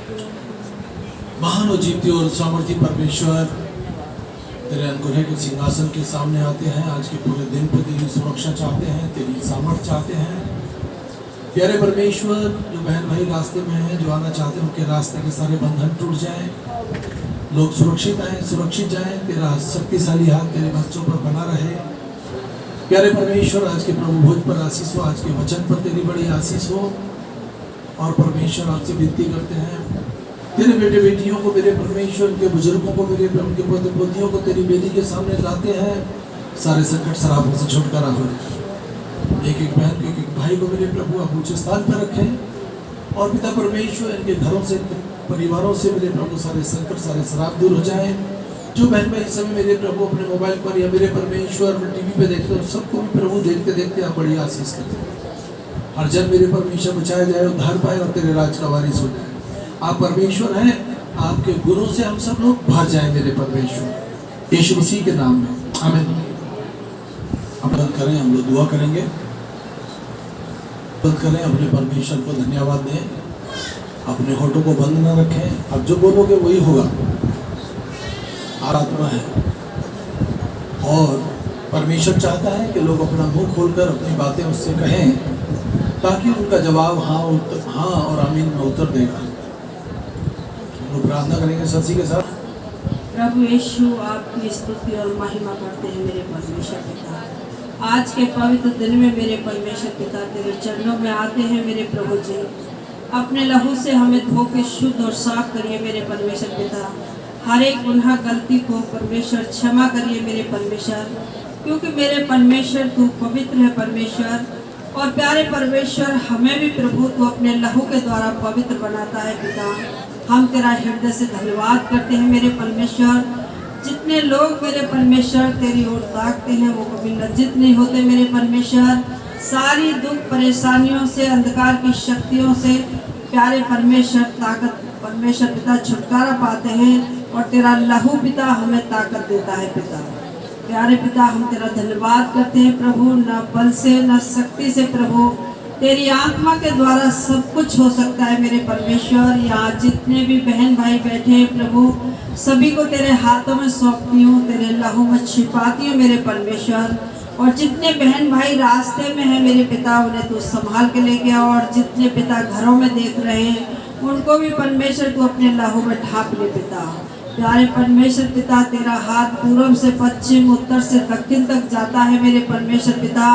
महान और जीवती और सामर्थी परमेश्वर, तेरे अनुग्रह के सिंहासन के सामने आते हैं। आज के पूरे दिन पे तेरी सुरक्षा चाहते हैं, तेरी सामर्थ चाहते हैं। प्यारे परमेश्वर, जो बहन भाई रास्ते में हैं, जो आना चाहते हैं, उनके रास्ते के सारे बंधन टूट जाएं, लोग सुरक्षित आए, सुरक्षित जाएं। तेरा शक्तिशाली हाथ तेरे बच्चों पर बना रहे। प्यारे परमेश्वर, आज के प्रभु भोज पर आशीष हो, आज के वचन पर तेरी बड़ी आशीष हो। और परमेश्वर, आपसे विनती करते हैं, तेरे बेटे बेटियों को मेरे परमेश्वर, उनके बुजुर्गों को मेरे, उनके पोते पोतियों को तेरी बेटी के सामने लाते हैं। सारे संकट शराबों से छुटकारा हो जाए। एक एक बहन को, एक एक भाई को मेरे प्रभु आप ऊंचे स्थान पर रखें। और पिता परमेश्वर, इनके घरों से, परिवारों से मेरे प्रभु सारे संकट, सारे शराब दूर हो जाए। जो बहन भाई इस समय मेरे प्रभु अपने मोबाइल पर या मेरे परमेश्वर टीवी पे देखते हो, सबको भी प्रभु देखते देखते आप बड़ी आशीष करते हैं। हर जन मेरे परमेश्वर बचाया जाए, उद्धार पाए और तेरे राज का वारिस हो जाए। आप परमेश्वर हैं, आपके गुणों से हम सब लोग भर जाएं मेरे परमेश्वर, यीशु मसीह के नाम में, आमीन। अब बंद करें, हम लोग दुआ करेंगे। बंद करें, अपने परमेश्वर को धन्यवाद दें, अपने होठों को बंद न रखें। अब जो बोलोगे वही होगा। आत्मा है और परमेश्वर चाहता है कि लोग अपना मुंह खोलकर अपनी बातें उससे कहें, ताकि उनका जवाब हाँ और आमीन में उत्तर देगा। प्रार्थना करेंगे सच्ची के साथ। प्रभु यीशु, आपकी स्तुति और महिमा करते हैं मेरे परमेश्वर पिता। आज के पवित्र दिन में मेरे परमेश्वर पिता तेरे चरणों में आते हैं मेरे प्रभु जी। अपने लहू से हमें धो के शुद्ध और साफ करिए मेरे परमेश्वर पिता। हर एक गुनाह गलती को परमेश्वर क्षमा करिए मेरे परमेश्वर, क्योंकि मेरे परमेश्वर तू पवित्र है परमेश्वर। और प्यारे परमेश्वर, हमें भी प्रभु तू अपने लहू के द्वारा पवित्र बनाता है पिता। हम तेरा हृदय से धन्यवाद करते हैं मेरे परमेश्वर। जितने लोग मेरे परमेश्वर तेरी ओर ताकते हैं वो कभी लज्जित नहीं होते मेरे परमेश्वर। सारी दुख परेशानियों से, अंधकार की शक्तियों से प्यारे परमेश्वर ताकत परमेश्वर पिता छुटकारा पाते हैं। और तेरा लहू पिता हमें ताकत देता है पिता। प्यारे पिता, हम तेरा धन्यवाद करते हैं प्रभु। न बल से न शक्ति से प्रभु, तेरी आत्मा के द्वारा सब कुछ हो सकता है मेरे परमेश्वर। यहाँ जितने भी बहन भाई बैठे हैं प्रभु, सभी को तेरे हाथों में सौंपती हूँ, तेरे लहू में छिपाती हूँ मेरे परमेश्वर। और जितने बहन भाई रास्ते में हैं मेरे पिता, उन्हें तू संभाल के लेके आ। और जितने पिता घरों में देख रहे हैं, उनको भी परमेश्वर तू अपने लहू में ढांप ले पिता। प्यारे परमेश्वर पिता, तेरा हाथ पूर्व से पश्चिम, उत्तर से दक्षिण तक जाता है मेरे परमेश्वर पिता।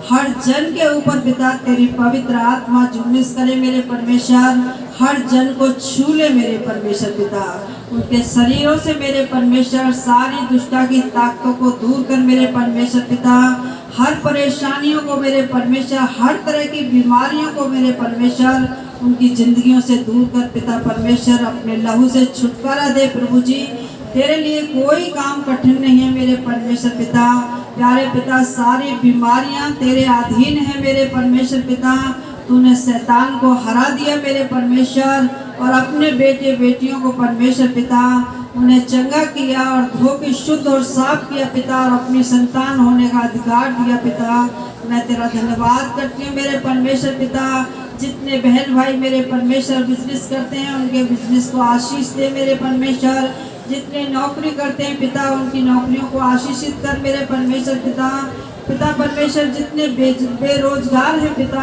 हर जन के ऊपर पिता तेरी पवित्र आत्मा जुम्मिस करे मेरे परमेश्वर। हर जन को छू ले मेरे परमेश्वर पिता। उनके शरीरों से मेरे परमेश्वर सारी दुष्टता की ताकतों को दूर कर मेरे परमेश्वर पिता। हर परेशानियों को मेरे परमेश्वर, हर तरह की बीमारियों को मेरे परमेश्वर उनकी जिंदगियों से दूर कर पिता परमेश्वर। अपने लहू से छुटकारा दे प्रभु जी। तेरे लिए कोई काम कठिन नहीं है मेरे परमेश्वर पिता। प्यारे पिता, सारी बीमारियां तेरे अधीन है मेरे परमेश्वर पिता। तूने शैतान को हरा दिया मेरे परमेश्वर। और अपने बेटे बेटियों को परमेश्वर पिता उन्हें चंगा किया और धो के शुद्ध और साफ किया पिता। और अपनी संतान होने का अधिकार दिया पिता। मैं तेरा धन्यवाद करती हूँ मेरे परमेश्वर पिता। जितने बहन भाई मेरे परमेश्वर बिजनेस करते हैं, उनके बिजनेस को आशीष दे मेरे परमेश्वर। जितने नौकरी करते हैं पिता, उनकी नौकरियों को आशीषित कर मेरे परमेश्वर पिता। पिता परमेश्वर, जितने बेरोजगार हैं पिता,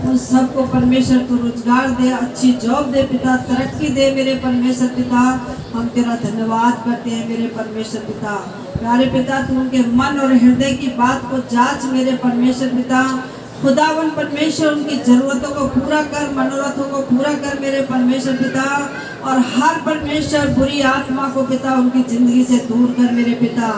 उन सबको परमेश्वर तू रोजगार दे, अच्छी जॉब दे पिता, तरक्की दे मेरे परमेश्वर पिता। हम तेरा धन्यवाद करते हैं मेरे परमेश्वर पिता। प्यारे पिता, तू उनके मन और हृदय की बात को जांच मेरे परमेश्वर पिता। खुदावन परमेश्वर, उनकी जरूरतों को पूरा कर, मनोरथों को पूरा कर मेरे परमेश्वर पिता। और हर परमेश्वर बुरी आत्मा को पिता उनकी जिंदगी से दूर कर मेरे पिता।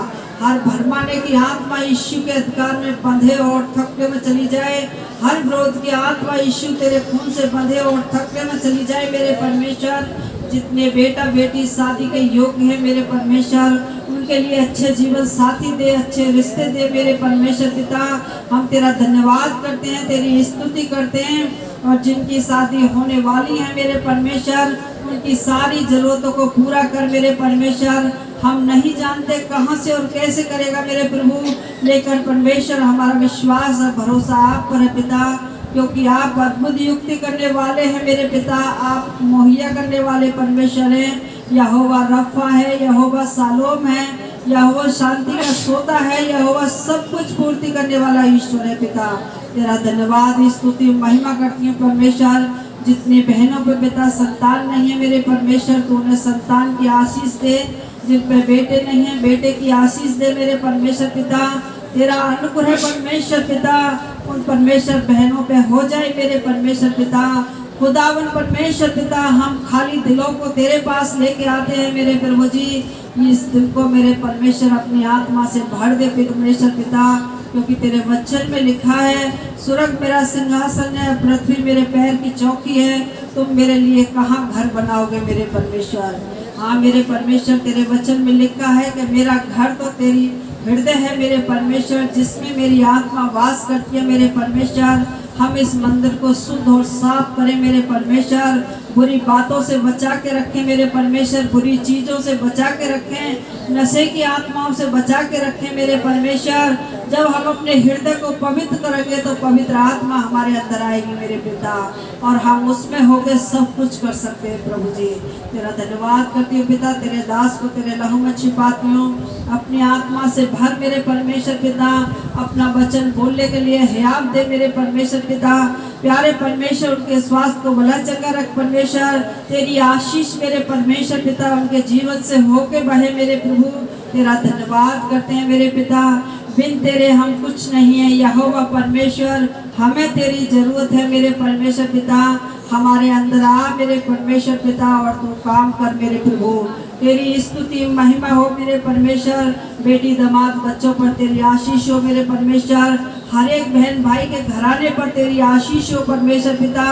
हर भरमाने की आत्मा यीशु के अधिकार में बंधे और थक्के में चली जाए। हर विरोध की आत्मा यीशु तेरे खून से बंधे और थक्के में चली जाए मेरे परमेश्वर। जितने बेटा बेटी शादी के योग्य हैं मेरे परमेश्वर, उनके लिए अच्छे जीवन साथी दे, अच्छे रिश्ते दे मेरे परमेश्वर पिता। हम तेरा धन्यवाद करते हैं, तेरी स्तुति करते हैं। और जिनकी शादी होने वाली है मेरे परमेश्वर, उनकी सारी जरूरतों को पूरा कर मेरे परमेश्वर। हम नहीं जानते कहां से और कैसे करेगा मेरे प्रभु, लेकिन परमेश्वर हमारा विश्वास और भरोसा आप पर है पिता। क्योंकि आप अद्भुत युक्ति करने वाले हैं मेरे पिता। आप मुहैया करने वाले परमेश्वर हैं। यहोवा रफ़ा है, यहोवा शालोम है, यहोवा शांति का सोता है, यहोवा सब कुछ पूर्ति करने वाला ईश्वर है पिता। तेरा धन्यवाद, स्तुति, महिमा करती हूँ परमेश्वर। जितनी बहनों पे पिता संतान नहीं है मेरे परमेश्वर, तू उन्हें संतान की आशीष दे। जिन पे बेटे नहीं है, बेटे की आशीष दे मेरे परमेश्वर पिता। तेरा अनुग्रह परमेश्वर पिता उन परमेश्वर बहनों पे हो जाए मेरे परमेश्वर पिता। खुदावन परमेश्वर पिता, हम खाली दिलों को तेरे पास लेके आते हैं मेरे प्रभु जी। इस दिल को मेरे परमेश्वर अपनी आत्मा से भर दे परमेश्वर पिता, क्योंकि तेरे वचन में लिखा है, स्वर्ग मेरा सिंहासन है, पृथ्वी मेरे पैर की चौकी है। तुम मेरे लिए कहाँ घर बनाओगे मेरे परमेश्वर। हाँ मेरे परमेश्वर, तेरे वचन में लिखा है कि मेरा घर तो तेरी हृदय है मेरे परमेश्वर, जिसमें मेरी आत्मा वास करती है मेरे परमेश्वर। हम इस मंदिर को शुद्ध और साफ करें मेरे परमेश्वर। बुरी बातों से बचा के रखें मेरे परमेश्वर, बुरी चीज़ों से बचा के रखें, नशे की आत्माओं से बचा के रखें मेरे परमेश्वर। जब हम अपने हृदय को पवित्र करेंगे तो पवित्र आत्मा हमारे अंदर आएगी मेरे पिता, और हम उसमें होकर सब कुछ कर सकते हैं प्रभु जी। तेरा धन्यवाद करती हूँ पिता, तेरे दास को तेरे लहू में छिपाती हूँ। अपनी आत्मा से भर मेरे परमेश्वर पिता, अपना वचन बोलने के लिए हयात दे मेरे परमेश्वर पिता। प्यारे परमेश्वर, उनके स्वास्थ्य को भला चंगा रख परमेश्वर। तेरी आशीष मेरे परमेश्वर पिता उनके जीवन से होके बहे मेरे प्रभु। तेरा धन्यवाद करते हैं मेरे पिता, बिन तेरे हम कुछ नहीं है यहोवा परमेश्वर। हमें तेरी जरूरत है मेरे परमेश्वर पिता। हमारे अंदर आ मेरे परमेश्वर पिता, और तू काम कर मेरे प्रभु। तेरी स्तुति महिमा हो मेरे परमेश्वर। बेटी दामाद बच्चों पर तेरी आशीष हो मेरे परमेश्वर। हर एक बहन भाई के घराने पर तेरी आशीष हो परमेश्वर पिता।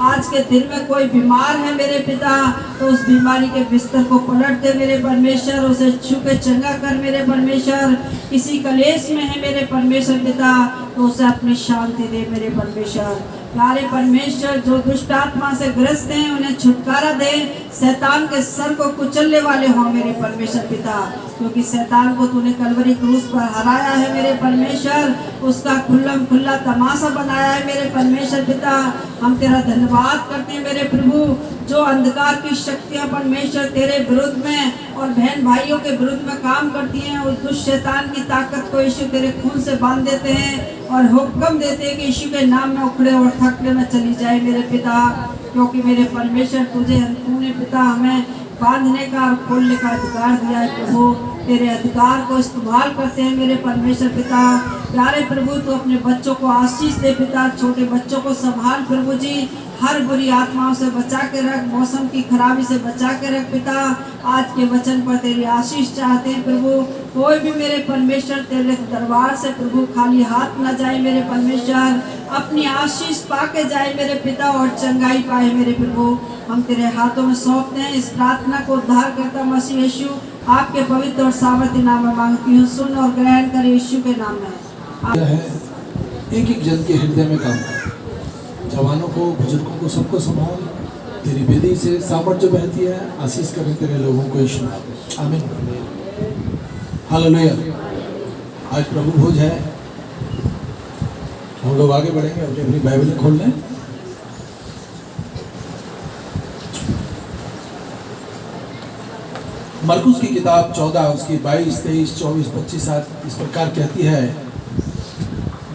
आज के दिन में कोई बीमार है मेरे पिता, तो उस बीमारी के बिस्तर को पलट दे मेरे परमेश्वर, उसे छू के चंगा कर मेरे परमेश्वर। किसी कलेश में है मेरे परमेश्वर पिता, तो उसे अपनी शांति दे मेरे परमेश्वर। प्यारे परमेश्वर, जो दुष्ट आत्मा से ग्रस्त हैं उन्हें छुटकारा दे। शैतान के सर को कुचलने वाले हो मेरे परमेश्वर पिता, क्योंकि शैतान को तूने कलवरी क्रूस पर हराया है मेरे परमेश्वर। उसका खुल्ला तमाशा बनाया है मेरे परमेश्वर पिता। हम तेरा धन्यवाद करते हैं मेरे प्रभु। जो अंधकार की शक्तियां परमेश्वर तेरे विरुद्ध में और बहन भाइयों के विरुद्ध में काम करती हैं, उस दुष्ट शैतान की ताकत को यीशु तेरे खून से बांध देते हैं और हुक्म देते हैं कि यीशु के नाम में उखड़े और थकड़े में चली जाए मेरे पिता। क्योंकि मेरे परमेश्वर तूने पिता हमें बांधने का और खोलने का अधिकार दिया है प्रभु। तेरे अधिकार को इस्तेमाल करते हैं मेरे परमेश्वर पिता। प्यारे प्रभु, तू अपने बच्चों को आशीष दे पिता। छोटे बच्चों को संभाल प्रभु जी। हर बुरी आत्माओं से बचा के रख, मौसम की खराबी से बचा के रख पिता। आज के वचन पर तेरी आशीष चाहते हैं प्रभु। कोई भी मेरे परमेश्वर तेरे दरबार से प्रभु खाली हाथ न जाए मेरे परमेश्वर, अपनी आशीष पाके जाए मेरे पिता और चंगाई पाए मेरे प्रभु। हम तेरे हाथों में सौंपते हैं इस प्रार्थना को। उद्धार करता मसीह यीशु आपके पवित्र और सामर्थ्य नाम में मांगती हूँ, सुन और ग्रहण कर यीशु के नाम में। एक एक जन के हृदय में काम कर, जवानों को, बुजुर्गों को, सबको संभाल। तेरी विधि से सामर्थ्य बहती है। आशीष करें तेरे लोगों को यीशु नाम में, आमीन। हालेलुया। आज प्रभु भोज है। हम लोग आगे बढ़ेंगे। अपनी बाइबलें खोल लें। मरकुस की किताब 14 उसकी 22, 23, 24, 25 इस प्रकार कहती है,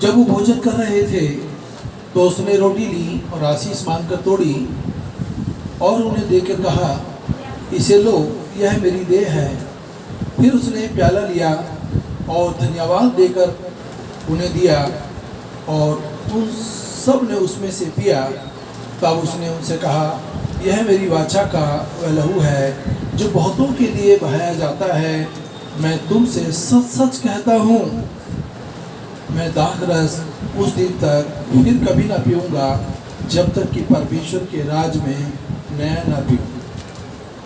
जब वो भोजन कर रहे थे तो उसने रोटी ली और आशीष मानकर तोड़ी और उन्हें देकर कहा, इसे लो, यह मेरी देह है। फिर उसने प्याला लिया और धन्यवाद देकर उन्हें दिया और उन सब ने उसमें से पिया। तब उसने उनसे कहा, यह मेरी वाचा का वह लहू है जो बहुतों के लिए बहाया जाता है। मैं तुमसे सच सच कहता हूँ, मैं दाख रस उस दिन तक फिर कभी ना पीऊँगा जब तक कि परमेश्वर के राज में नया ना पीऊँ।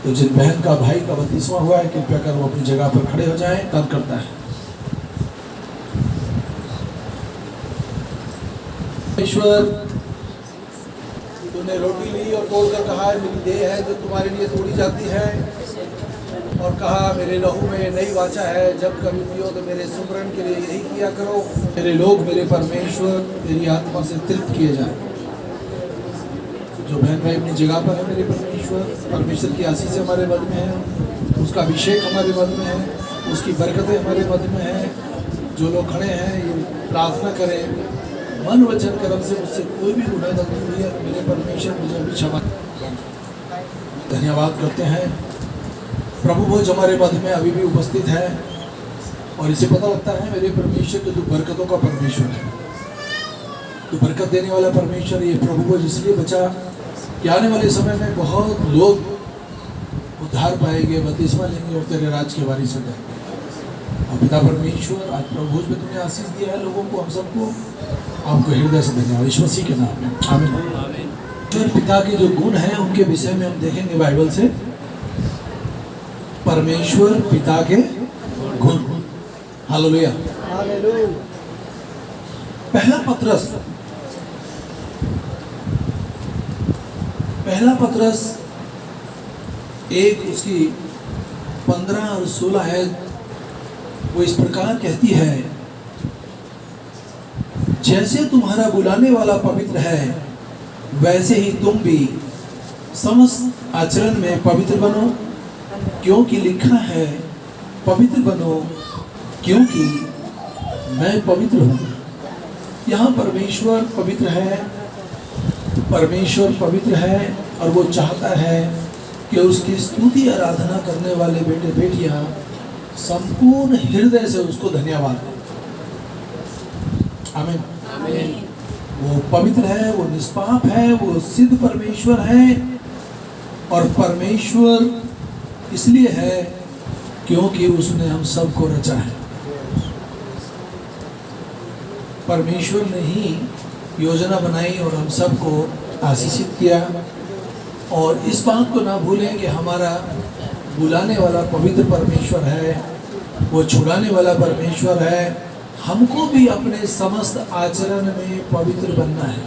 तो जिन बहन का भाई का बत्तीसवां हुआ है, कृपया कर वो अपनी जगह पर खड़े हो जाएं। तब करता है। ईश्वर, तूने रोटी ली और तोड़कर कहा, मेरी देह है जो तुम्हारे लिए तोड़ी जाती है, और कहा, मेरे लहू में नई वाचा है, जब कभी पियो तो मेरे सुमरण के लिए यही किया करो। मेरे लोग, मेरे परमेश्वर, तेरी आत्मा से तृप्त किए जाएं। जो बहन भाई अपनी जगह पर है मेरे परमेश्वर की आशीष से हमारे मध्य में है, उसका अभिषेक हमारे मध्य में है, उसकी बरकतें हमारे मध्य में है। जो लोग खड़े हैं ये प्रार्थना करें, मन वचन कर्म से मुझसे कोई भी गुनाह गलती हुई है तो मेरे परमेश्वर मुझे अभी क्षमा। धन्यवाद करते हैं प्रभु, वो जो हमारे मध्य में अभी भी उपस्थित है और इसे पता लगता है मेरे परमेश्वर के तू बरकतों का परमेश्वर है, तू बरकत देने वाला परमेश्वर। ये प्रभु को इसलिए बचा कि आने वाले समय में बहुत लोग उद्धार पाएंगे, बपतिस्मा लेंगे और तेरे राज के वारिस हो जाएंगे। और पिता परमेश्वर, आज प्रभु पे तूने आशीष दिया है लोगों को, हम सबको, आपको हृदय से धन्यवाद यीशु मसीह के नाम में, आमीन। जो पिता के जो गुण हैं उनके विषय में हम देखेंगे बाइबल से। परमेश्वर पिता के गुण, हालेलुया। पहला पत्रस 1 उसकी 15 और 16 है, वो इस प्रकार कहती है, जैसे तुम्हारा बुलाने वाला पवित्र है वैसे ही तुम भी समस्त आचरण में पवित्र बनो, क्योंकि लिखा है पवित्र बनो क्योंकि मैं पवित्र हूँ। यहाँ परमेश्वर पवित्र है, परमेश्वर पवित्र है और वो चाहता है कि उसकी स्तुति आराधना करने वाले बेटे बेटियां संपूर्ण हृदय से उसको धन्यवाद दें। आमीन। वो पवित्र है, वो निष्पाप है, वो सिद्ध परमेश्वर है और परमेश्वर इसलिए है क्योंकि उसने हम सबको रचा है। परमेश्वर ने ही योजना बनाई और हम सबको आशीषित किया। और इस बात को ना भूलें कि हमारा बुलाने वाला पवित्र परमेश्वर है, वो छुड़ाने वाला परमेश्वर है। हमको भी अपने समस्त आचरण में पवित्र बनना है।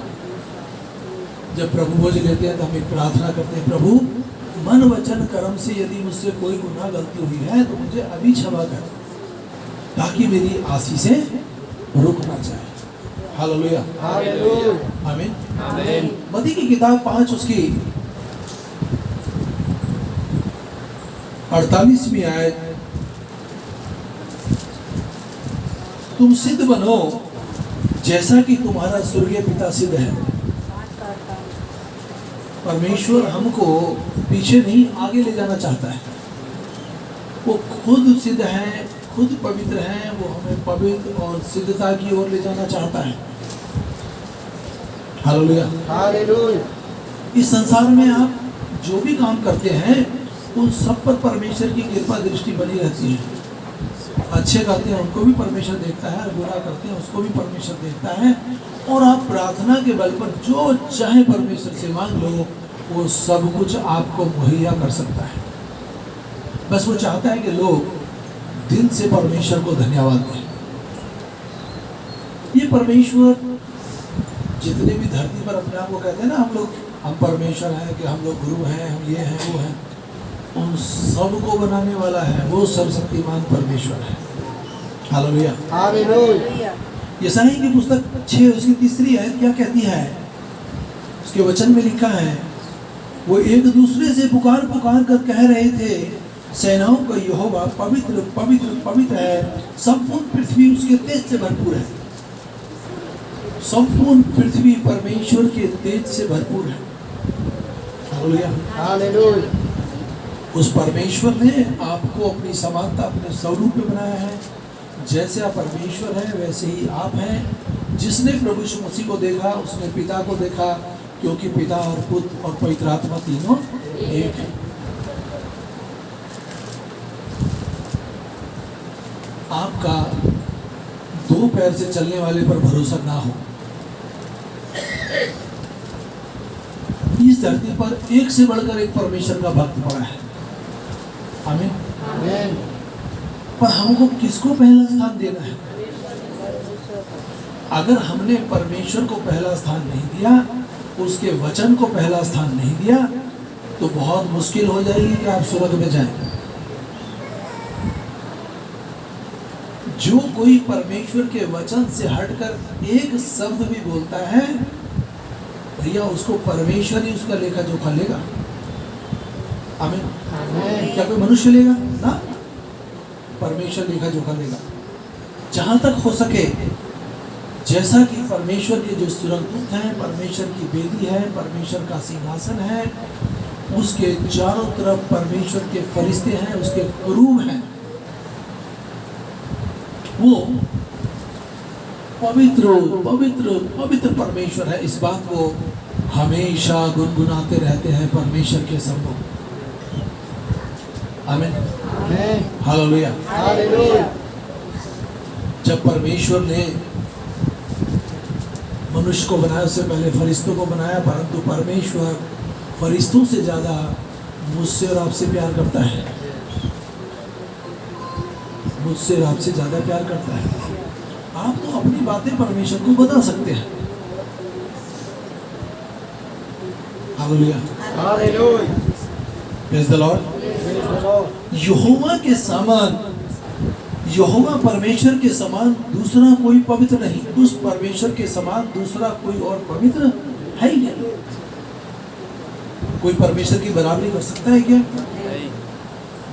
जब प्रभु भोज लेते हैं तो हम एक प्रार्थना करते हैं, प्रभु मन वचन कर्म से यदि मुझसे कोई गुनाह गलती हुई है तो मुझे अभी क्षमा कर, ताकि मेरी आशीषें रुक ना जाए। हालेलुया, आमीन, आमीन। मत्ती की किताब 5 उसकी 48वीं आयत, तुम सिद्ध बनो जैसा कि तुम्हारा स्वर्गीय पिता सिद्ध है। परमेश्वर हमको पीछे नहीं आगे ले जाना चाहता है। वो खुद सिद्ध है, खुद पवित्र है, वो हमें पवित्र और सिद्धता की ओर ले जाना चाहता है। Hallelujah, hallelujah. इस संसार में आप जो भी काम करते हैं उन सब पर परमेश्वर की कृपा दृष्टि बनी रहती है। अच्छे करते हैं उनको भी परमेश्वर देखता है, बुरा करते हैं उसको भी परमेश्वर देखता है। और आप प्रार्थना के बल पर जो चाहे परमेश्वर से मांग लो, वो सब कुछ आपको मुहैया कर सकता है। बस वो चाहता है कि लोग दिल से परमेश्वर को धन्यवाद दें। ये परमेश्वर जितने भी धरती पर अपने आप को कहते हैं ना, हम परमेश्वर हैं, कि हम लोग गुरु हैं, हम ये हैं वो हैं, उन सब को बनाने वाला है वो सर्वशक्तिमान परमेश्वर है। Hallelujah, hallelujah. यशायाह की पुस्तक 6 उसकी 3 आयत क्या कहती है? उसके वचन में लिखा है, वो एक दूसरे से पुकार पुकार कर कह रहे थे, सेनाओं का यहोवा पवित्र पवित्र पवित्र है, संपूर्ण पृथ्वी उसके तेज से भरपूर है। संपूर्ण पृथ्वी परमेश्वर के तेज से भरपूर है। Hallelujah, hallelujah. उस परमेश्वर ने आपको अपनी समानता, अपने स्वरूप में बनाया है। जैसे आप परमेश्वर हैं वैसे ही आप हैं। जिसने प्रभु यीशु मसीह को देखा उसने पिता को देखा, क्योंकि पिता और पुत्र और पवित्र आत्मा तीनों एक है। आपका 2 पैर से चलने वाले पर भरोसा ना हो। इस धरती पर एक से बढ़कर एक परमेश्वर का भक्त पड़ा है। आमीन, आमीन। पर हमको किसको पहला स्थान देना है? अगर हमने परमेश्वर को पहला स्थान नहीं दिया, उसके वचन को पहला स्थान नहीं दिया, तो बहुत मुश्किल हो जाएगी कि आप स्वर्ग में जाएं। जो कोई परमेश्वर के वचन से हटकर एक शब्द भी बोलता है, भैया उसको परमेश्वर ही उसका लेखा जोखा लेगा। आमीन। क्या कोई मनुष्य लेगा ना? परमेश्वर लेखा जोखा लेगा। जहां तक हो सके, जैसा कि परमेश्वर के जो सुरक्षित हैं, परमेश्वर की वेदी है, परमेश्वर का सिंहासन है, उसके चारों तरफ परमेश्वर के फरिश्ते हैं, उसके करूब हैं, वो पवित्र पवित्र पवित्र परमेश्वर है। इस बात को हमेशा गुनगुनाते रहते हैं परमेश्वर के सम्मुख। आमीन। हालेलुया। जब परमेश्वर ने मनुष्य को बनाया, उससे पहले फरिश्तों को बनाया, परंतु परमेश्वर फरिश्तों से ज्यादा मुझसे और आपसे प्यार करता है। मुझसे और आपसे ज्यादा प्यार करता है। आप तो अपनी बातें परमेश्वर को बता सकते हैं। हालेलुया। Praise the Lord. यहोवा के समान, यहोवा परमेश्वर के समान दूसरा कोई पवित्र नहीं। उस परमेश्वर के समान दूसरा कोई और पवित्र है ही नहीं। कोई परमेश्वर की बराबरी कर सकता है क्या?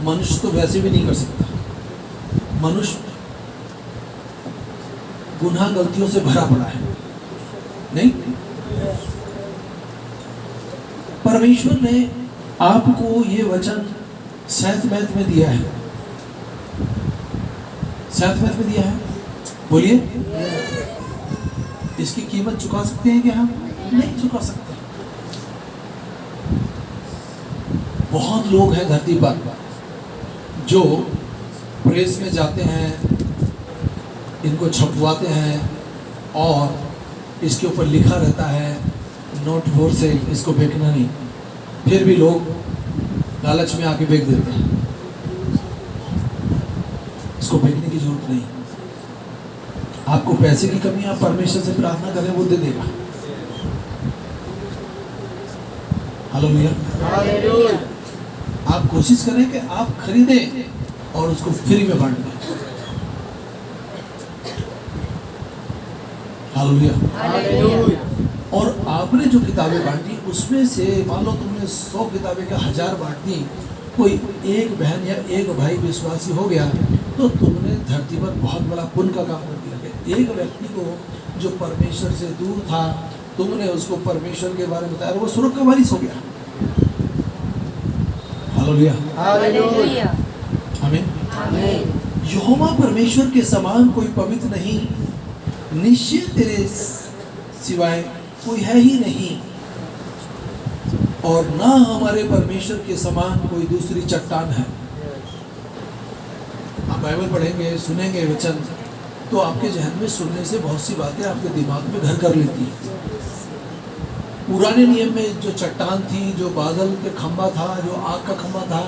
मनुष्य तो वैसे भी नहीं कर सकता। मनुष्य गुनाह गलतियों से भरा पड़ा है। नहीं, परमेश्वर ने आपको ये वचन सैतमैत में दिया है। सैतमैत में दिया है। बोलिए, इसकी कीमत चुका सकते हैं क्या हम? नहीं चुका सकते। बहुत लोग हैं धरती पर जो प्रेस में जाते हैं, इनको छपवाते हैं और इसके ऊपर लिखा रहता है नोट फॉर सेल, इसको बेचना नहीं। फिर भी लोग लालच में आके बेच देते हैं। इसको बेचने की जरूरत नहीं। आपको पैसे की कमी, आप परमेश्वर से प्रार्थना करें, वो दे देगा। हालेलुया। आप कोशिश करें कि आप खरीदें और उसको फ्री में बांट दें। हालेलुया। और आपने जो किताबें बांटी, उसमें से मान लो तुमने 100 किताबें का 1000 बांट दी, कोई एक बहन या एक भाई विश्वासी हो गया, तो तुमने धरती पर बहुत बड़ा पुण्य का काम कर दिया। एक व्यक्ति को जो परमेश्वर से दूर था, तुमने उसको परमेश्वर के बारे में बताया, वो स्वर्ग का वारिस हो गया। हालेलुया। आमीन। यहोवा परमेश्वर के समान कोई पवित्र नहीं, निश्चय तेरे सिवाय कोई है ही नहीं, और ना हमारे परमेश्वर के समान कोई दूसरी चट्टान है। आप बाइबल पढ़ेंगे, सुनेंगे वचन, तो आपके जहन में सुनने से बहुत सी बातें आपके दिमाग में घर कर लेती हैं। पुराने नियम में जो चट्टान थी, जो बादल के खंबा था, जो आग का खंबा था,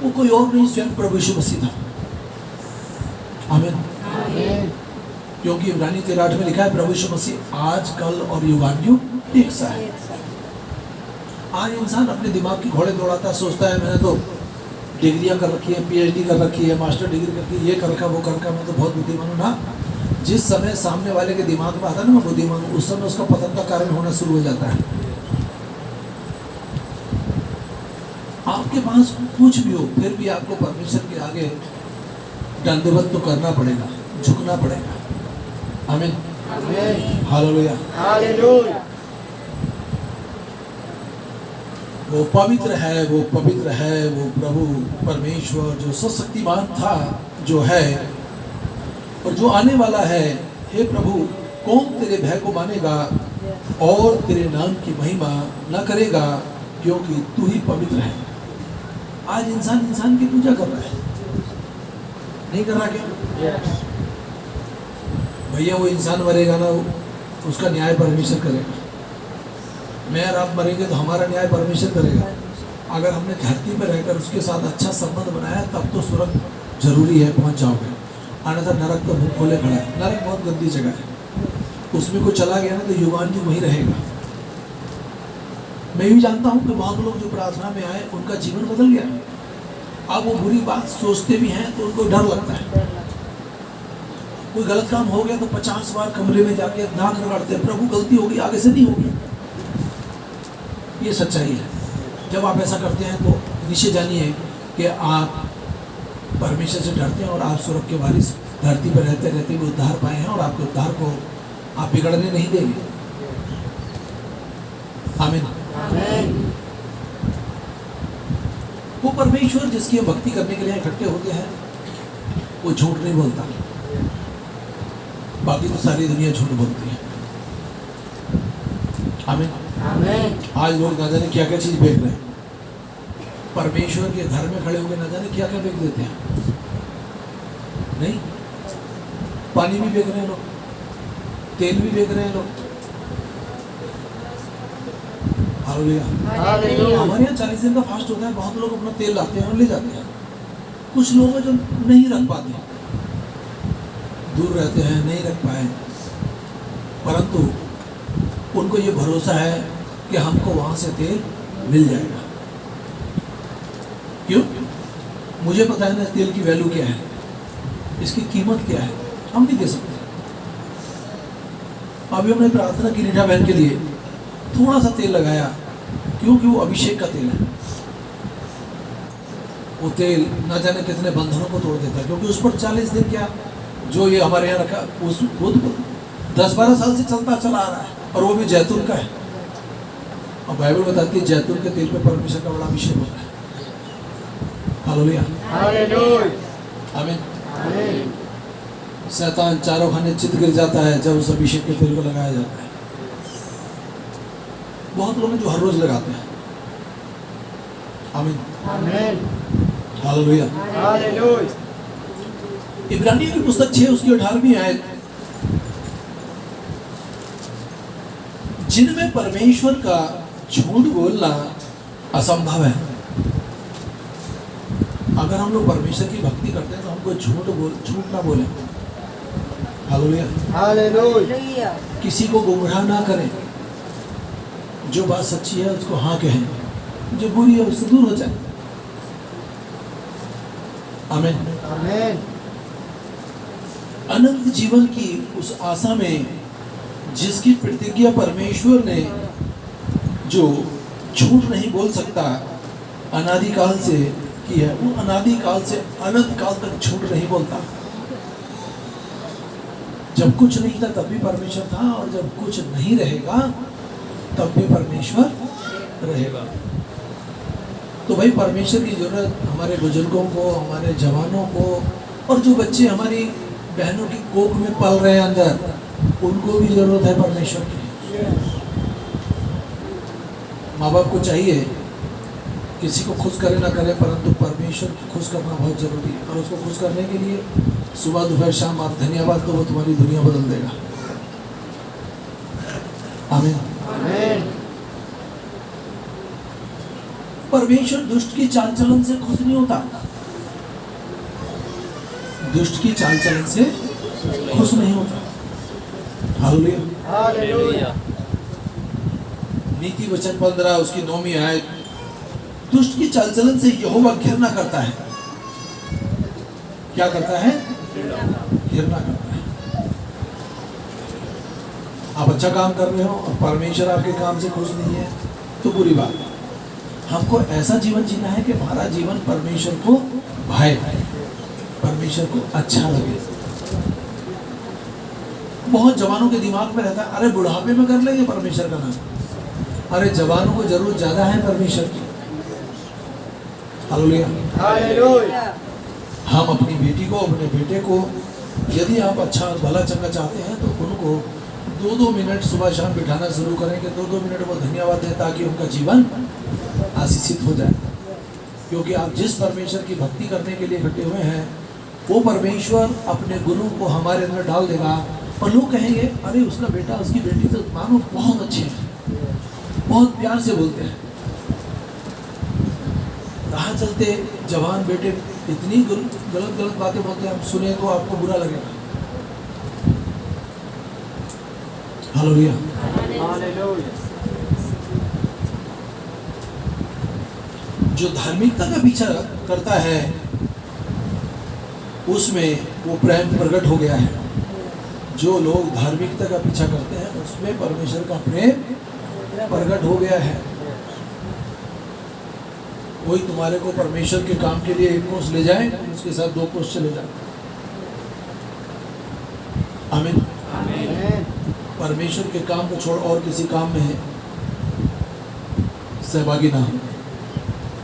वो कोई और नहीं, स्वयं प्रभु यीशु मसीह था। आमीन। क्योंकि इब्रानी 13:8 में लिखा है, प्रभु यीशु मसीह आज, कल और युगान्युग एक सा है। आज इंसान अपने दिमाग की घोड़े दौड़ाता, सोचता है मैंने तो डिग्रियां कर रखी है, PhD कर रखी है, मास्टर डिग्री करके ये कर रखा, वो कर रखा, मैं तो बहुत बुद्धिमान हूँ ना। जिस समय सामने वाले के दिमाग में आता है ना बुद्धिमान, उस समय उसका पतन का कारण होना शुरू हो जाता है। आपके पास कुछ भी हो, फिर भी आपको परमेश्वर के आगे दंडवत तो करना पड़ेगा, झुकना पड़ेगा। आमीन। हालेलुया। वो पवित्र है, वो पवित्र है, वो प्रभु परमेश्वर जो सशक्तिमान था, जो है और जो आने वाला है। हे प्रभु, कौन तेरे भय को मानेगा और तेरे नाम की महिमा न करेगा, क्योंकि तू ही पवित्र है। आज इंसान की पूजा कर रहा है, नहीं कर रहा क्या? भैया वो इंसान मरेगा ना, उसका न्याय परमेश्वर करेगा। मैं और आप मरेंगे तो हमारा न्याय परमेश्वर करेगा। अगर हमने धरती पर रहकर उसके साथ अच्छा संबंध बनाया, तब तो स्वर्ग जरूरी है, पहुंच जाओगे। अन्यथा नरक तो मुंह खोले खड़ा है। नरक बहुत गंदी जगह है, उसमें कोई चला गया ना तो युगान्युग वहीं रहेगा। मैं भी जानता हूँ कि बहुत लोग जो प्रार्थना में आए, उनका जीवन बदल गया। अब वो बुरी बात सोचते भी हैं तो उनको डर लगता है। कोई गलत काम हो गया तो 50 बार कमरे में जाके नाक रगड़ते हैं, प्रभु गलती होगी, आगे से नहीं होगी। ये सच्चाई है। जब आप ऐसा करते हैं तो निश्चय जानिए कि आप परमेश्वर से डरते हैं और आप स्वर्ग के वारिस धरती पर रहते रहते हुए उद्धार पाए हैं और आपके उद्धार को आप बिगड़ने नहीं देंगे। आमीन। वो परमेश्वर जिसकी हम भक्ति करने के लिए इकट्ठे होते हैं वो झूठ नहीं बोलता, बाकी तो सारी दुनिया झूठ बोलती है। आमीन। आज लोग ना जाने क्या क्या चीज बेच रहे हैं, परमेश्वर के घर में खड़े होकर ना जाने क्या क्या बेच देते हैं। नहीं, पानी भी बेच रहे हैं लोग, तेल भी बेच रहे हैं लोग। हालेलुया। हमारे यहाँ 40 दिन का फास्ट होता है, बहुत लोग अपना तेल लाते हैं और ले जाते हैं। कुछ लोग हैं जो नहीं रख पाते, दूर रहते हैं, नहीं रख पाए, परंतु उनको ये भरोसा है कि हमको वहां से तेल मिल जाएगा। क्यों? मुझे पता है ना तेल की वैल्यू क्या है, इसकी कीमत क्या है, हम नहीं दे सकते। अभी हमने प्रार्थना की रीठा बहन के लिए, थोड़ा सा तेल लगाया क्योंकि वो अभिषेक का तेल है। वो तेल न जाने कितने बंधनों को तोड़ देता है, क्योंकि उस पर 40 दिन क्या जो ये हमारे यहाँ रखा उस खुद 10-12 साल से चलता चला आ रहा है, और वो भी जैतून का है। और बाइबल बताती है जैतून के तेल पे परमेश्वर का बड़ा अभिषेक होता है। हालेलुया। आमीन। शैतान चारों खाने चित गिर जाता है जब उस अभिषेक के तेल को लगाया जाता है। बहुत लोग हैं जो हर रोज लगाते हैं। आमीन। हालेलुया। इब्रानियों की पुस्तक 6 उसकी 18वीं आयत, जिनमें परमेश्वर का झूठ बोलना असंभव है। अगर हम लोग परमेश्वर की भक्ति करते हैं तो हमको झूठ ना बोले। हालेलुया। किसी को गुमराह ना करें, जो बात सच्ची है उसको हाँ कहें, जो बुरी है उससे दूर हो जाए। आमीन। अनंत जीवन की उस आशा में जिसकी प्रतिज्ञा परमेश्वर ने, जो झूठ नहीं बोल सकता, अनादिकाल से की है, वो अनादिकाल से अनंत काल तक झूठ नहीं बोलता। जब कुछ नहीं था तब भी परमेश्वर था, और जब कुछ नहीं रहेगा तब भी परमेश्वर रहेगा। तो भाई परमेश्वर की जरूरत हमारे बुजुर्गों को, हमारे जवानों को, और जो बच्चे हमारी बहनों की कोख में पल रहे हैं अंदर, उनको भी जरूरत है परमेश्वर की। माँ बाप को चाहिए किसी को खुश करे ना करे, परंतु परमेश्वर को खुश करना बहुत जरूरी है। और उसको खुश करने के लिए सुबह दोपहर शाम आप धन्यवाद दो, वो तुम्हारी दुनिया बदल देगा। आमीन। परमेश्वर दुष्ट की चाल चलन से खुश नहीं होता, दुष्ट की चाल चलन से खुश नहीं होता। हालेलुया। नीति वचन 15 उसकी 9वीं आयत, दुष्ट की चाल चलन से यहोवा घृणा करता है। क्या करता है? घृणा करता है। आप अच्छा काम कर रहे हो और परमेश्वर आपके काम से खुश नहीं है तो बुरी बात है। हमको ऐसा जीवन जीना है कि हमारा जीवन परमेश्वर को भाए, परमेश्वर को अच्छा लगे। बहुत जवानों के दिमाग में रहता है, अरे बुढ़ापे में कर लेंगे परमेश्वर का नाम। अरे जवानों को जरूरत ज्यादा है परमेश्वर की। हालेलुया। हम अपनी बेटी को, अपने बेटे को, यदि आप अच्छा भला चंगा चाहते हैं तो उनको 2-2 मिनट सुबह शाम बिठाना शुरू करें कि 2-2 मिनट वो धन्यवाद दें, ताकि उनका जीवन आशीषित हो जाए। क्योंकि आप जिस परमेश्वर की भक्ति करने के लिए इकट्ठे हुए हैं, वो परमेश्वर अपने गुरु को हमारे अंदर डाल देगा, और लोग कहेंगे अरे उसका बेटा, उसकी बेटी तो मानो बहुत अच्छे हैं, बहुत प्यार से बोलते हैं। कहाँ चलते जवान बेटे इतनी गलत बातें बोलते हैं, हम सुने तो आपको बुरा लगेगा। हालेलुया। जो धार्मिकता का पीछा करता है उसमें वो प्रेम प्रकट हो गया है। जो लोग धार्मिकता का पीछा करते हैं उसमें परमेश्वर का प्रेम प्रकट हो गया है। कोई तुम्हारे को परमेश्वर के काम के लिए 1 कोस ले जाए, उसके साथ 2 कोस चले जाए। आमीन। परमेश्वर के काम को छोड़ और किसी काम में सहभागी ना हो।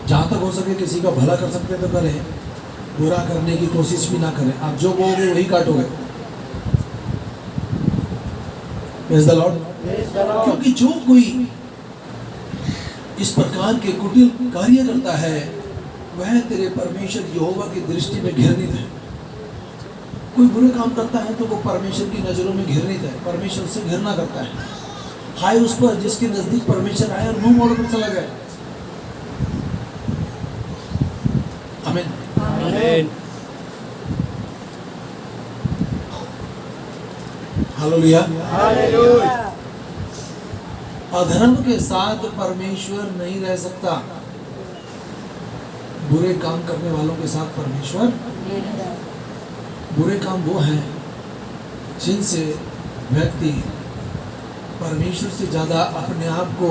जहाँ तक हो सके किसी का भला कर सकते तो करें, बुरा करने की कोशिश भी ना करें। आप जो बोलोगे वही काटोगे। Praise the Lord. क्योंकि जो कोई इस प्रकार के कुटिल कार्य करता है वह तेरे परमेश्वर यहोवा की दृष्टि में घृणित है। कोई बुरे काम करता है तो वो परमेश्वर की नजरों में घृणित है, परमेश्वर से घृणा करता है। हाय उस पर जिसके नजदीक परमेश्वर आया और मुंह मोड़ कर चला गया। आमीन। हालेलुया। अधर्म के साथ परमेश्वर नहीं रह सकता। बुरे काम करने वालों के साथ परमेश्वर, बुरे काम वो हैं जिनसे व्यक्ति परमेश्वर से ज्यादा अपने आप को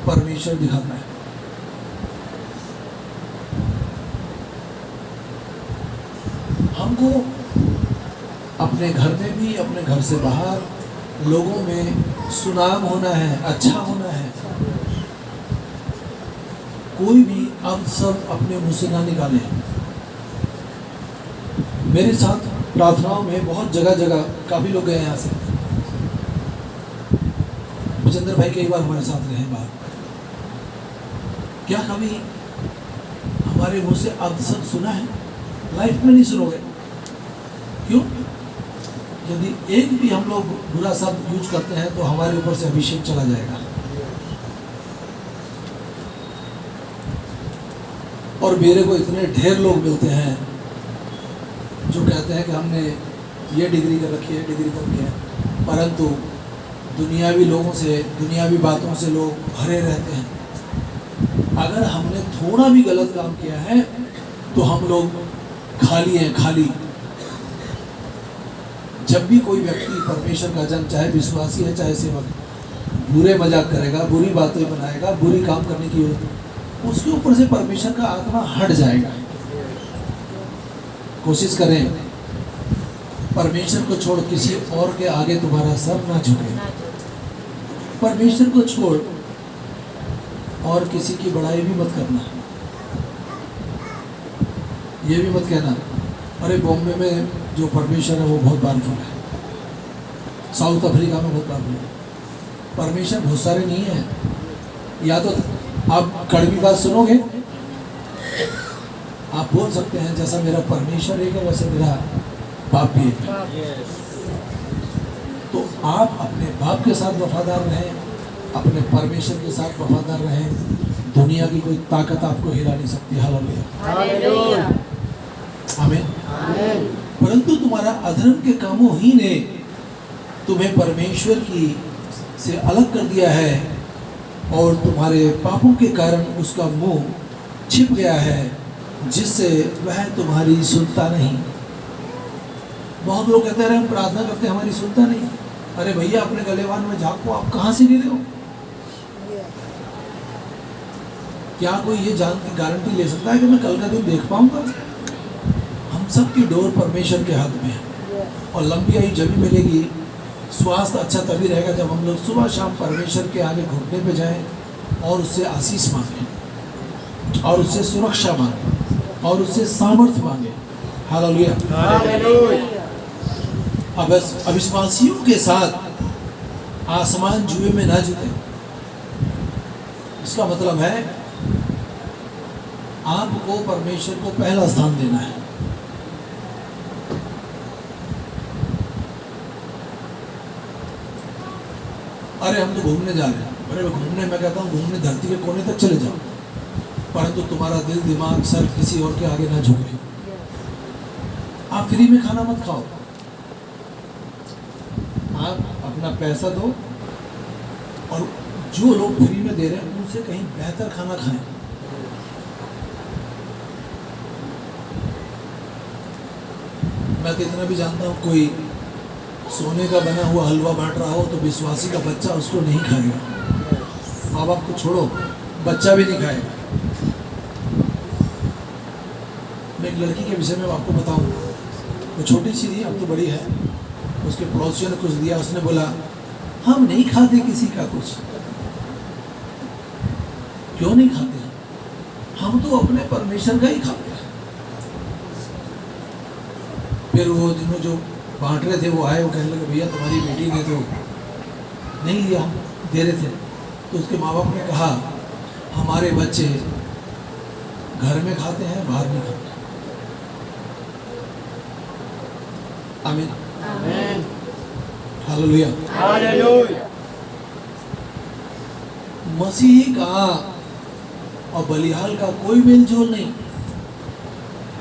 परमेश्वर दिखाता है। हमको अपने घर में भी, अपने घर से बाहर लोगों में सुनाम होना है, अच्छा होना है। कोई भी अब सब अपने मुंह से ना निकाले। मेरे साथ प्रार्थनाओं में बहुत जगह जगह काफी लोग गए यहाँ से। भूचंद्र भाई कई बार हमारे साथ रहे बाहर। क्या कभी हमारे मुंह से अब सब सुना है? लाइफ में नहीं सुनोगे। क्यों? यदि एक भी हम लोग बुरा शब्द यूज करते हैं तो हमारे ऊपर से अभिषेक चला जाएगा। और मेरे को इतने ढेर लोग मिलते हैं जो कहते हैं कि हमने ये डिग्री कर रखी है, डिग्री कर रखी है, परंतु दुनियावी लोगों से, दुनियावी बातों से लोग भरे रहते हैं। अगर हमने थोड़ा भी गलत काम किया है तो हम लोग खाली हैं, खाली। जब भी कोई व्यक्ति परमेश्वर का जन, चाहे विश्वासी है चाहे सेवक, बुरे मजाक करेगा, बुरी बातें बनाएगा, बुरी काम करने की, उसके ऊपर से परमेश्वर का आत्मा हट जाएगा। कोशिश करें परमेश्वर को छोड़ किसी और के आगे तुम्हारा सर ना झुके। परमेश्वर को छोड़ और किसी की बड़ाई भी मत करना। ये भी मत कहना अरे बॉम्बे में जो परमेश्वर है वो बहुत पावरफुल है, साउथ अफ्रीका में बहुत पावरफुल है। परमेश्वर बहुत सारे नहीं है। या तो आप कड़वी बात सुनोगे, आप बोल सकते हैं जैसा मेरा परमेश्वर एक है वैसे मेरा बाप भी एक है। तो आप अपने बाप के साथ वफादार रहें, अपने परमेश्वर के साथ वफादार रहें। दुनिया की कोई ताकत आपको हिला नहीं सकती। हालेलुया। आमीन। परंतु तुम्हारा अधर्म के कामों ही ने तुम्हें परमेश्वर की से अलग कर दिया है और तुम्हारे पापों के कारण उसका मुंह छिप गया है, जिससे वह तुम्हारी सुनता नहीं। बहुत लोग कहते रहे हम प्रार्थना करते हमारी सुनता नहीं। अरे भैया अपने गलेवान में झाँको, आप कहाँ से गिरे हो? क्या कोई ये गारंटी ले सकता है कि मैं कल का दिन देख पाऊंगा? हम सबकी डोर परमेश्वर के हाथ में है और लंबी आयु जब भी मिलेगी। स्वास्थ्य अच्छा तभी रहेगा जब हम लोग सुबह शाम परमेश्वर के आगे घुटने पे जाएं और उससे आशीष मांगें और उससे सुरक्षा मांगें और उससे सामर्थ्य मांगें। हालेलुया। अब अविश्वासियों के साथ आसमान जुए में ना जीते। इसका मतलब है आपको परमेश्वर को पहला स्थान देना है। अरे हम तो घूमने जा रहे हैं। अरे घूमने, मैं कहता हूँ घूमने धरती के कोने तक चले जाओ, परंतु तुम्हारा दिल दिमाग सर किसी और के आगे ना झुके। आप फ्री में खाना मत खाओ। आप अपना पैसा दो और जो लोग फ्री में दे रहे हैं उनसे कहीं बेहतर खाना खाएं। मैं तो इतना भी जानता हूँ, कोई सोने का बना हुआ हलवा बांट रहा हो तो विश्वासी का बच्चा उसको नहीं खाएगा। माँ बाप को छोड़ो, बच्चा भी नहीं खाएगा। मैं एक लड़की के विषय में आपको बताऊं। वो छोटी सी थी, अब तो बड़ी है। उसके पड़ोसियों ने कुछ दिया, उसने बोला हम नहीं खाते किसी का कुछ। क्यों नहीं खाते? हम तो अपने परमेश्वर का ही खाते हैं। फिर वो दिनों जो बांट रहे थे वो आए, वो कहने लगे भैया तुम्हारी बेटी ने तो नहीं लिया, हम दे रहे थे। तो उसके माँ बाप ने कहा हमारे बच्चे घर में खाते हैं, बाहर नहीं खाते। आमीन, आमीन, हालेलुया। हालेलुया। मसीही का और बलिहाल का कोई मेल जोल नहीं।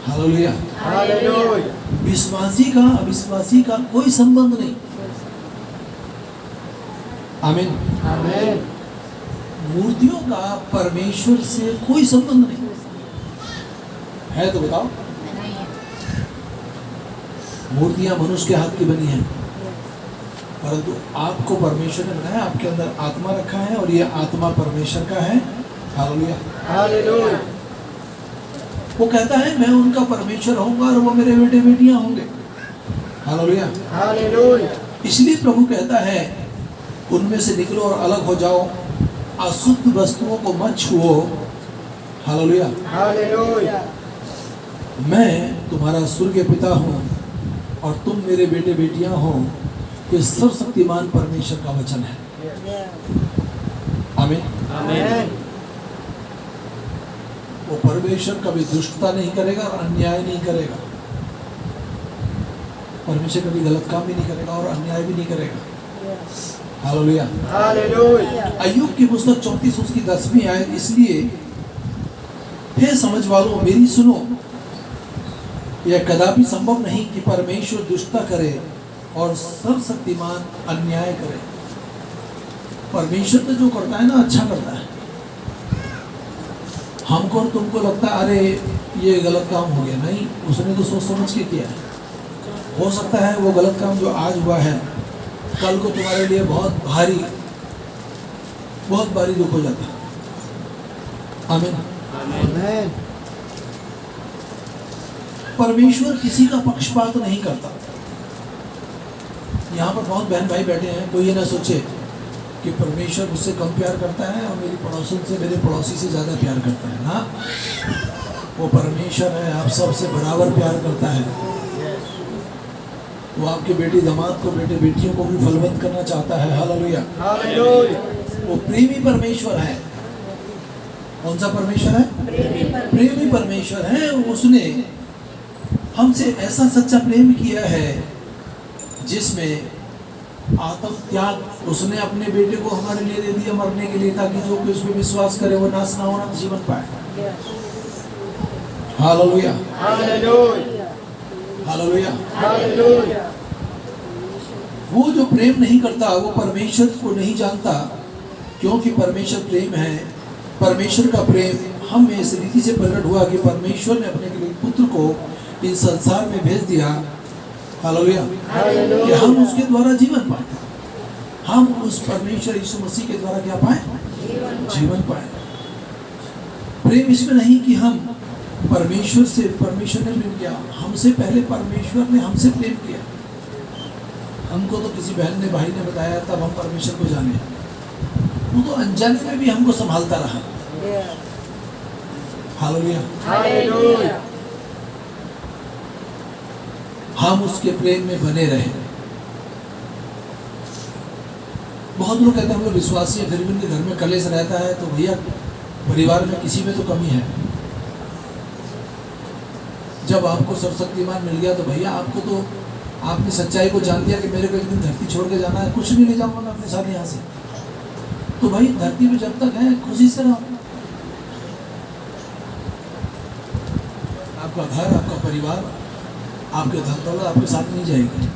Hallelujah, hallelujah. विश्वासी का अविश्वासी का कोई संबंध नहीं। आमीन। आमीन। मूर्तियों का परमेश्वर से कोई संबंध नहीं है। तो बताओ, मूर्तियां मनुष्य के हाथ की बनी हैं, परंतु आपको परमेश्वर ने बनाया, आपके अंदर आत्मा रखा है और ये आत्मा परमेश्वर का है। Hallelujah, hallelujah. वो कहता है मैं उनका परमेश्वर होऊंगा और वो मेरे बेटे बेटियां होंगे। Hallelujah, hallelujah. इसलिए प्रभु कहता है उनमें से निकलो और अलग हो जाओ, अशुद्ध वस्तुओं को मत छुओ। Hallelujah, hallelujah. मैं तुम्हारा स्वर्गीय पिता हूँ और तुम मेरे बेटे बेटियां हो। ये सर्वशक्तिमान परमेश्वर का वचन है। आमीन। आमीन। वो परमेश्वर कभी दुष्टता नहीं करेगा और अन्याय नहीं करेगा। परमेश्वर कभी गलत काम भी नहीं करेगा और अन्याय भी नहीं करेगा। Hallelujah, hallelujah. अय्यूब की पुस्तक 34 उसकी 10वीं आयत, इसलिए हे समझ वालों मेरी सुनो, यह कदापि संभव नहीं कि परमेश्वर दुष्टता करे और सर्वशक्तिमान अन्याय करे। परमेश्वर तो जो करता है ना अच्छा करता है। हमको और तुमको लगता है अरे ये गलत काम हो गया, नहीं, उसने तो सोच समझ के किया है। हो सकता है वो गलत काम जो आज हुआ है कल को तुम्हारे लिए बहुत भारी दुख हो जाता है। आमीन। आमीन। परमेश्वर किसी का पक्षपात नहीं करता। यहाँ पर बहुत बहन भाई बैठे हैं, कोई ये ना सोचे कि परमेश्वर मुझसे कम प्यार करता है और मेरी पड़ोसन से, मेरे पड़ोसी से ज़्यादा प्यार करता है ना। वो परमेश्वर है, आप सबसे बराबर प्यार करता है। वो आपके बेटी दामाद को, बेटे बेटियों को भी फलवंत करना चाहता है। Hallelujah, hallelujah. वो प्रेमी परमेश्वर है। कौन सा परमेश्वर है? प्रेमी परमेश्वर है। उसने हमसे ऐसा सच्चा प्रेम किया है जिसमें आत्म त्याग, उसने अपने बेटे को हमारे लिए दे दिया मरने के लिए, ताकि जो कोई उस पर विश्वास करे वो नाश ना होना जीवन पाए। Hallelujah, hallelujah. हालेलुया। हालेलुया। वो जो प्रेम नहीं करता वो परमेश्वर को नहीं जानता, क्योंकि परमेश्वर प्रेम है। परमेश्वर का प्रेम हम में इस रीति से प्रकट हुआ कि परमेश्वर ने अपने पुत्र को इस संसार में भेज दिया। हालेलुया, कि हम उसके द्वारा जीवन पाए। हम उस परमेश्वर यीशु मसीह के द्वारा क्या पाए? जीवन पाए। प्रेम इसमें नहीं कि हम परमेश्वर से, परमेश्वर ने प्रेम किया, हमसे पहले परमेश्वर ने हमसे प्रेम किया। हमको तो किसी बहन ने, भाई ने बताया तब हम परमेश्वर को जाने। वो तो अनजाने में भी हमको संभालता रहा। Hallelujah, hallelujah. हम उसके प्रेम में बने रहे। बहुत लोग कहते हैं हम लोग विश्वासी हैं, फिर भी उनके घर में कलेश रहता है, तो भैया परिवार में किसी में तो कमी है। जब आपको सर्वशक्तिमान मिल गया तो भैया आपको तो, आपने सच्चाई को जान दिया कि मेरे को एक दिन धरती छोड़ के जाना है, कुछ भी ले जाऊंगा मैं अपने साथ यहाँ से। तो भाई धरती में जब तक है खुशी से रहो। आपका घर, आपका परिवार, आपके धन दौलत आपके साथ नहीं जाएगी,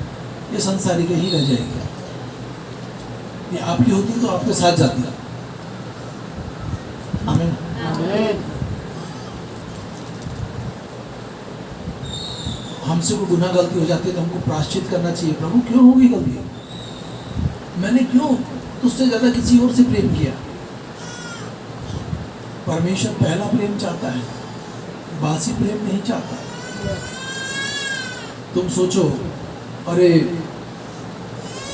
ये संसारी के ही रह जाएगी। ये आपकी होती तो आपके साथ जाती। आमीन। आमीन। हमसे कोई गुनाह गलती हो जाती है तो हमको प्रायश्चित करना चाहिए। प्रभु क्यों होगी गलती? मैंने क्यों तुझसे ज्यादा किसी और से प्रेम किया? परमेश्वर पहला प्रेम चाहता है। बासी प्रेम नहीं चाहता। तुम सोचो, अरे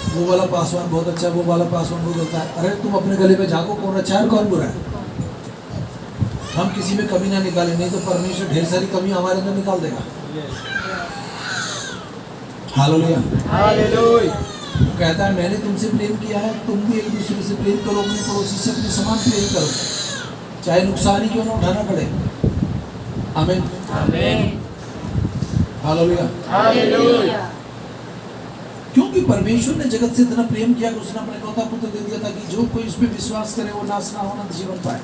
वो वाला पासवान बहुत अच्छा है, वो वाला पासवान बहुत अच्छा है। अरे तुम अपने गले में झांको, कौन अच्छा है और कौन बुरा है। हम किसी में कमी ना निकालें, नहीं तो परमेश्वर ढेर सारी कमी हमारे अंदर निकाल देगा। हालेलुया। हालेलुया। वो कहता है मैंने तुमसे प्रेम किया है, तुम भी एक दूसरे से प्रेम करो, अपने पड़ोसी से अपने समान प्रेम करो, चाहे नुकसान ही क्यों ना उठाना पड़े। आमीन। आमीन। हालेलुया। हालेलुया। क्योंकि परमेश्वर ने जगत से इतना प्रेम किया कि उसने अपने एकलौता पुत्र दे दिया ताकि जो कोई इस पे विश्वास करे वो नाश ना हो, अनंत जीवन पाए।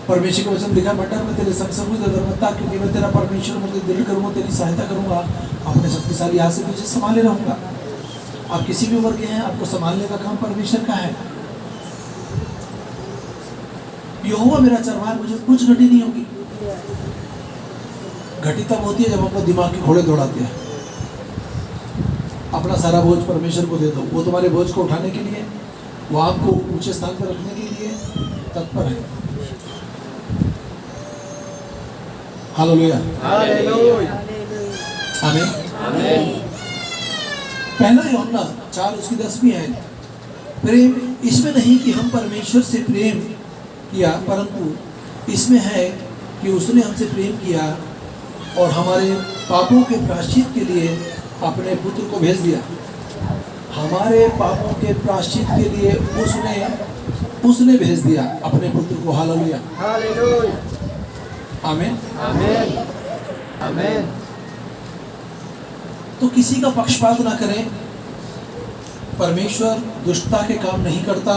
परमेश्वर के वचन लिखा, बेटा मैं तेरे संग संग हूं धर्मता, क्योंकि मैं तेरा परमेश्वर मुझे दृढ़ करूंगा, तेरी सहायता करूंगा, अपने शक्तिशाली हाथ से तुझे संभाले रहूंगा। आप किसी भी उम्र के हैं, आपको संभालने का काम परमेश्वर का है। यहोवा मेरा चरवाहा, मुझे कुछ घटी नहीं होगी। घटी तब होती है जब अपने दिमाग के घोड़े दौड़ाते हैं। अपना सारा बोझ परमेश्वर को दे दो, वो तुम्हारे बोझ को उठाने के लिए, वो आपको ऊंचे स्थान पर रखने के लिए तत्पर है। हालेलुया। हालेलुया। आमीन। आमीन। पहला यूहन्ना 4:10 है, प्रेम इसमें नहीं कि हम परमेश्वर से प्रेम किया, परंतु इसमें है कि उसने हमसे प्रेम किया और हमारे पापों के प्रायश्चित के लिए अपने पुत्र को भेज दिया। हमारे पापों के प्रायश्चित के लिए उसने भेज दिया अपने पुत्र को। हालेलुया। हालेलुया। आमीन। आमीन। आमीन। तो किसी का पक्षपात ना करें। परमेश्वर दुष्टता के काम नहीं करता।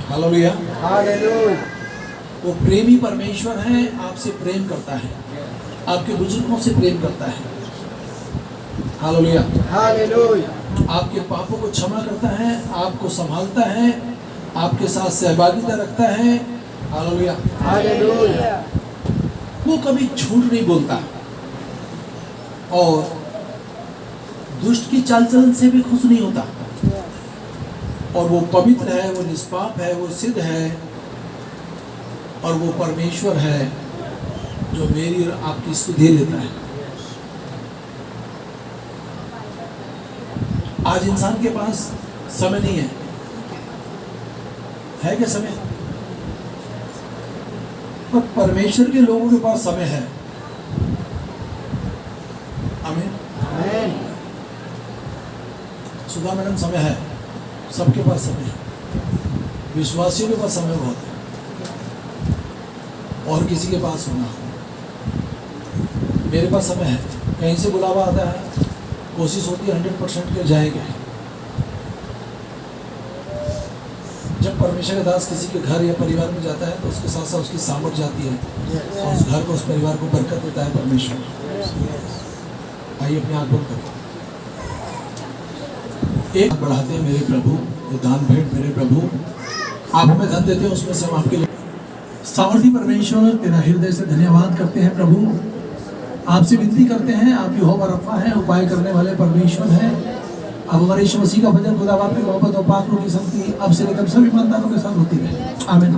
हालेलुया। हालेलुया। वो प्रेमी परमेश्वर है, आपसे प्रेम करता है, आपके बुजुर्गों से प्रेम करता है। हालेलुया। हालेलुया। आपके पापों को क्षमा करता है, आपको संभालता है, आपके साथ सहभागिता रखता है। हालेलुया। हालेलुया। वो कभी झूठ नहीं बोलता और दुष्ट की चाल चलन से भी खुश नहीं होता। और वो पवित्र है, वो निष्पाप है, वो सिद्ध है और वो परमेश्वर है जो मेरी और आपकी स्तुति लेता है। आज इंसान के पास समय नहीं है क्या समय? पर परमेश्वर के लोगों के पास समय है। आमीन। आमीन। सुधा मैडम समय है, सबके पास समय है, विश्वासियों के पास समय बहुत है और किसी के पास होना। मेरे पास समय है, कहीं से बुलावा आता है, कोशिश होती है 100% के जाएंगे। जब परमेश्वर का दास किसी के घर या परिवार में जाता है तो उसके साथ साथ उसकी सामर्थ जाती है और उस घर को, उस परिवार को बरकत देता है परमेश्वर। आइए अपने आंख बंद करें। एक बढ़ाते हैं मेरे प्रभु, ये दान भेंट मेरे प्रभु आप हमें धन देते हैं, उसमें से हम आपके लिए सामर्थी परमेश्वर तेरा हृदय से धन्यवाद करते हैं प्रभु। आपसे विनती करते हैं, आप यहोवा रफ़ा हैं, उपाय करने वाले परमेश्वर हैं। अब हमारे यीशु मसीह का भजन खुदा बाप की मोहब्बत और पाक रूह की संगति अब से लेकर सभी ईमानदारों के साथ होती रहे। आमीन।